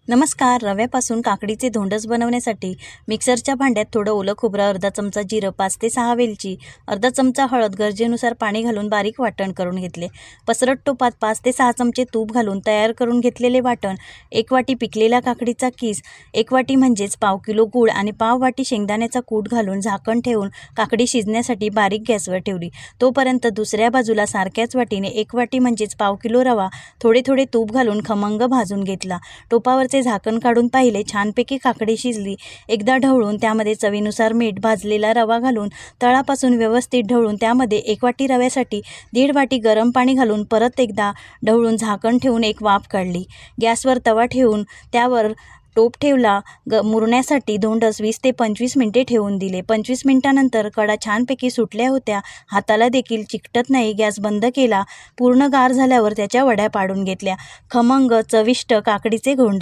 नमस्कार. रव्यापासून काकडीचे धोंडस बनवण्यासाठी मिक्सरच्या भांड्यात थोडं ओलं खोबरं, अर्धा चमचा जिरं, 5 ते 6 वेलची, अर्धा चमचा हळद, गरजेनुसार पाणी घालून बारीक वाटण करून घेतले. पसरट टोपात 5 ते 6 चमचे तूप घालून तयार करून घेतलेले वाटण, 1 वाटी पिकलेला काकडीचा किस, 1 वाटी म्हणजेच पाव किलो गूळ आणि पाव वाटी शेंगदाण्याचा कूट घालून झाकण ठेवून काकडी शिजण्यासाठी बारीक गॅसवर ठेवली. तोपर्यंत दुसऱ्या बाजूला सारख्याच वाटीने 1 वाटी म्हणजेच पाव किलो रवा थोडे थोडे तूप घालून खमंग भाजून घेतला. टोपावरचे झाकण काढून पाहिले, छानपैकी काकडी शिजली. एकदा ढवळून त्यामध्ये चवीनुसार मीठ, भाजलेला रवा घालून तळापासून व्यवस्थित ढवळून त्यामध्ये 1 वाटी रव्यासाठी 1.5 वाटी गरम पाणी घालून परत एकदा ढवळून झाकण ठेवून एक वाफ काढली. गॅसवर तवा ठेवून त्यावर टोप ठेवला. मुरण्यासाठी धोंडस 20 ते 25 मिनिटे ठेवून दिले. 25 मिनिटांनंतर कडा छानपैकी सुटल्या होत्या. हाताला देखील चिकटत नाही. गॅस बंद केला. पूर्ण गार झाल्यावर त्याच्या वड्या पाडून घेतल्या. खमंग चविष्ट काकडीचे धोंडस